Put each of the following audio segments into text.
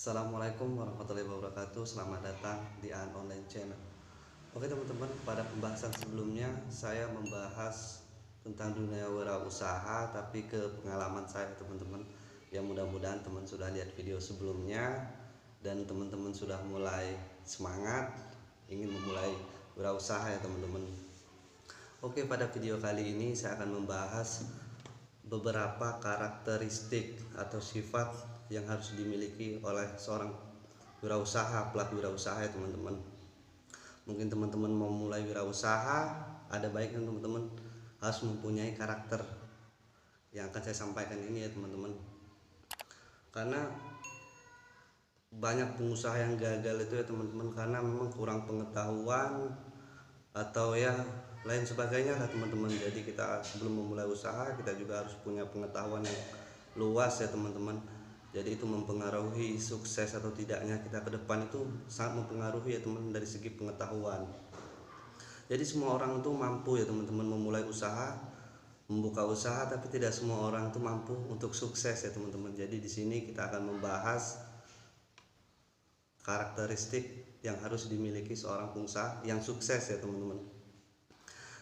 Assalamualaikum warahmatullahi wabarakatuh. Selamat datang di An Online Channel. Oke teman-teman, pada pembahasan sebelumnya saya membahas tentang dunia wirausaha, tapi ke pengalaman saya teman-teman. Yang mudah-mudahan teman sudah lihat video sebelumnya dan teman-teman sudah mulai semangat ingin memulai wirausaha ya teman-teman. Oke, pada video kali ini saya akan membahas beberapa karakteristik atau sifat yang harus dimiliki oleh seorang pelaku wirausaha ya teman-teman. Mungkin teman-teman mau mulai wirausaha, ada baiknya teman-teman harus mempunyai karakter yang akan saya sampaikan ini ya teman-teman. Karena banyak pengusaha yang gagal itu ya teman-teman, karena memang kurang pengetahuan atau ya lain sebagainya lah teman-teman. Jadi kita sebelum memulai usaha kita juga harus punya pengetahuan yang luas ya teman-teman. Jadi itu mempengaruhi sukses atau tidaknya kita ke depan, itu sangat mempengaruhi ya teman dari segi pengetahuan. Jadi semua orang itu mampu ya teman-teman memulai usaha, membuka usaha, tapi tidak semua orang itu mampu untuk sukses ya teman-teman. Jadi di sini kita akan membahas karakteristik yang harus dimiliki seorang pengusaha yang sukses ya teman-teman.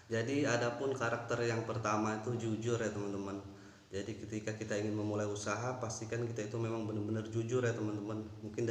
Jadi adapun karakter yang pertama itu jujur ya teman-teman. Jadi ketika kita ingin memulai usaha, pastikan kita itu memang benar-benar jujur ya teman-teman. Mungkin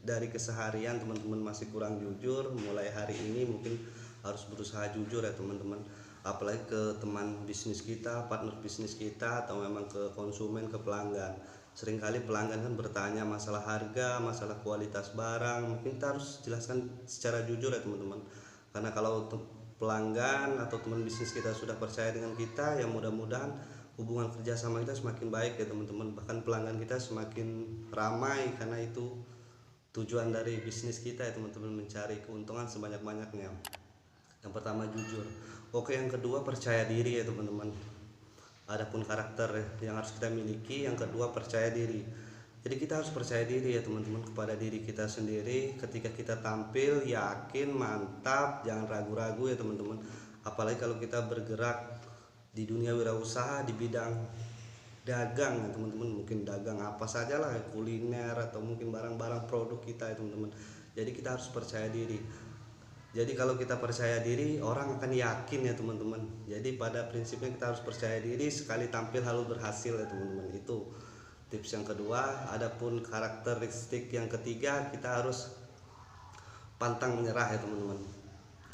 dari keseharian teman-teman masih kurang jujur, mulai hari ini mungkin harus berusaha jujur ya teman-teman. Apalagi ke teman bisnis kita, partner bisnis kita, atau memang ke konsumen, ke pelanggan. Seringkali pelanggan kan bertanya masalah harga, masalah kualitas barang, mungkin kita harus jelaskan secara jujur ya teman-teman. Karena kalau pelanggan atau teman bisnis kita sudah percaya dengan kita, ya mudah-mudahan hubungan kerja sama kita semakin baik ya teman-teman. Bahkan pelanggan kita semakin ramai, karena itu tujuan dari bisnis kita ya teman-teman, mencari keuntungan sebanyak-banyaknya. Yang pertama jujur. Oke, yang kedua percaya diri ya teman-teman. Adapun karakter yang harus kita miliki, yang kedua percaya diri. Jadi kita harus percaya diri ya teman-teman kepada diri kita sendiri. Ketika kita tampil yakin, mantap, jangan ragu-ragu ya teman-teman. Apalagi kalau kita bergerak di dunia wirausaha di bidang dagang ya teman-teman. Mungkin dagang apa saja lah, kuliner atau mungkin barang-barang produk kita ya teman-teman. Jadi kita harus percaya diri. Jadi kalau kita percaya diri, orang akan yakin ya teman-teman. Jadi pada prinsipnya kita harus percaya diri, sekali tampil harus berhasil ya teman-teman. Itu tips yang kedua. Adapun karakteristik yang ketiga, kita harus pantang menyerah ya teman-teman.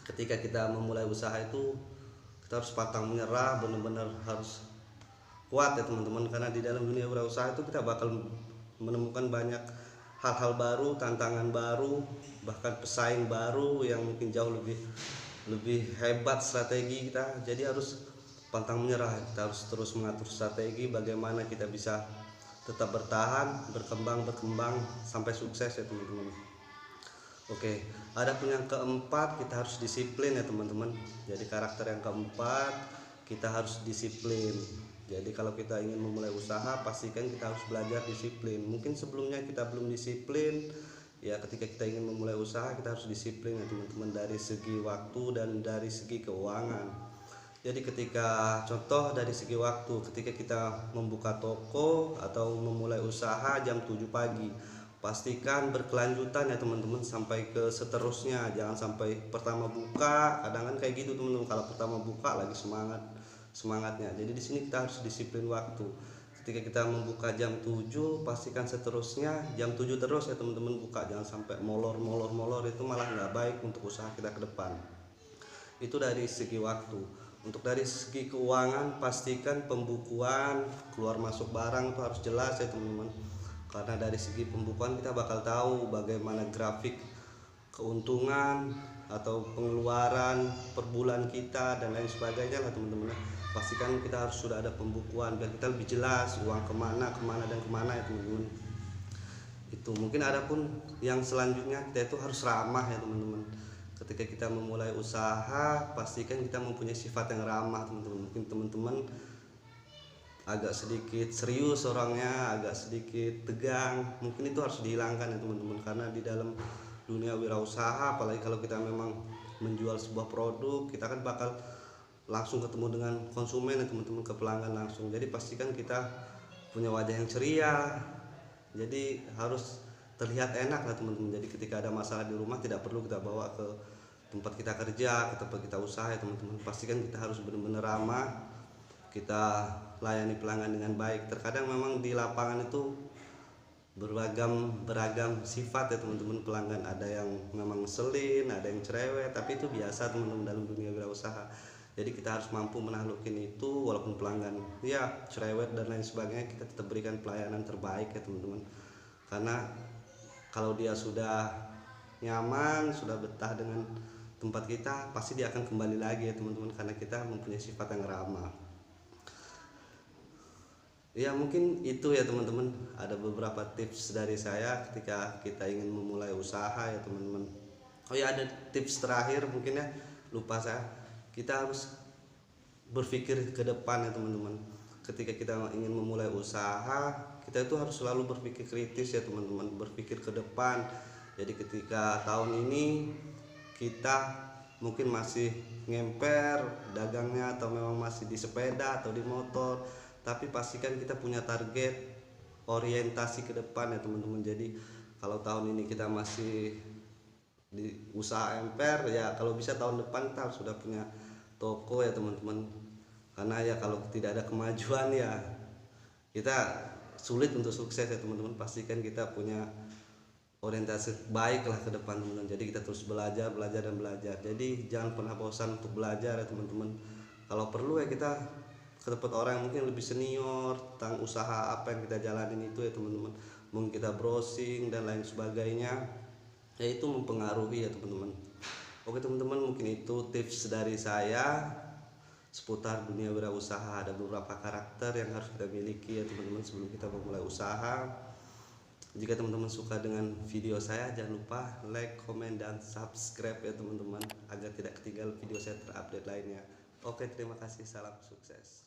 Ketika kita memulai usaha itu kita harus pantang menyerah, benar-benar harus kuat ya teman-teman. Karena di dalam dunia wirausaha itu kita bakal menemukan banyak hal-hal baru, tantangan baru, bahkan pesaing baru yang mungkin jauh lebih hebat strategi kita. Jadi harus pantang menyerah, kita harus terus mengatur strategi bagaimana kita bisa tetap bertahan, berkembang sampai sukses ya teman-teman. Oke, adapun yang keempat, kita harus disiplin ya teman-teman. Jadi karakter yang keempat, kita harus disiplin. Jadi kalau kita ingin memulai usaha, pastikan kita harus belajar disiplin. Mungkin sebelumnya kita belum disiplin, ya ketika kita ingin memulai usaha kita harus disiplin ya teman-teman, dari segi waktu dan dari segi keuangan. Jadi ketika contoh dari segi waktu, ketika kita membuka toko atau memulai usaha jam 7 pagi, pastikan berkelanjutan ya teman-teman sampai ke seterusnya. Jangan sampai pertama buka, kadang kan kayak gitu teman-teman, kalau pertama buka lagi semangatnya. Jadi di sini kita harus disiplin waktu. Ketika kita membuka jam 7, pastikan seterusnya jam 7 terus ya teman-teman buka. Jangan sampai molor, itu malah nggak baik untuk usaha kita ke depan. Itu dari segi waktu. Untuk dari segi keuangan, pastikan pembukuan keluar masuk barang itu harus jelas ya teman-teman. Karena dari segi pembukuan kita bakal tahu bagaimana grafik keuntungan atau pengeluaran per bulan kita dan lain sebagainya lah teman-teman. Pastikan kita harus sudah ada pembukuan biar kita lebih jelas uang kemana dan kemana ya teman-teman. Itu mungkin ada pun yang selanjutnya, kita itu harus ramah ya teman-teman. Ketika kita memulai usaha, pastikan kita mempunyai sifat yang ramah teman-teman. Mungkin teman-teman agak sedikit serius orangnya, agak sedikit tegang, mungkin itu harus dihilangkan ya teman-teman. Karena di dalam dunia wirausaha, apalagi kalau kita memang menjual sebuah produk, kita kan bakal langsung ketemu dengan konsumen ya teman-teman, ke pelanggan langsung. Jadi pastikan kita punya wajah yang ceria. Jadi harus terlihat enak lah teman-teman. Jadi ketika ada masalah di rumah tidak perlu kita bawa ke tempat kita kerja, ke tempat kita usaha ya teman-teman. Pastikan kita harus benar-benar ramah, kita layani pelanggan dengan baik. Terkadang memang di lapangan itu beragam sifat ya teman-teman pelanggan. Ada yang memang ngeselin, ada yang cerewet, tapi itu biasa teman-teman dalam dunia wirausaha. Jadi kita harus mampu menaklukin itu. Walaupun pelanggan ya cerewet dan lain sebagainya, kita tetap berikan pelayanan terbaik ya teman-teman. Karena kalau dia sudah nyaman, sudah betah dengan tempat kita, pasti dia akan kembali lagi ya teman-teman, karena kita mempunyai sifat yang ramah. Ya mungkin itu ya teman-teman, ada beberapa tips dari saya ketika kita ingin memulai usaha ya teman-teman. Oh ya, ada tips terakhir mungkin ya, lupa saya. Kita harus berpikir ke depan ya teman-teman. Ketika kita ingin memulai usaha, kita itu harus selalu berpikir kritis ya teman-teman, berpikir ke depan. Jadi ketika tahun ini kita mungkin masih ngemper dagangnya, atau memang masih di sepeda atau di motor, tapi pastikan kita punya target orientasi ke depan ya teman-teman. Jadi kalau tahun ini kita masih di usaha emper, ya kalau bisa tahun depan kita sudah punya toko ya teman-teman. Karena ya kalau tidak ada kemajuan ya kita sulit untuk sukses ya teman-teman. Pastikan kita punya orientasi baik lah ke depan teman-teman. Jadi kita terus belajar dan belajar. Jadi jangan pernah bosan untuk belajar ya teman-teman. Kalau perlu ya kita ke tempat orang yang mungkin lebih senior tentang usaha apa yang kita jalanin itu ya teman-teman. Mungkin kita browsing dan lain sebagainya, ya itu mempengaruhi ya teman-teman. Oke teman-teman, mungkin itu tips dari saya seputar dunia wirausaha. Ada beberapa karakter yang harus kita miliki ya teman-teman sebelum kita memulai usaha. Jika teman-teman suka dengan video saya, jangan lupa like, komen, dan subscribe ya teman-teman, agar tidak ketinggalan video saya terupdate lainnya. Oke, terima kasih, salam sukses.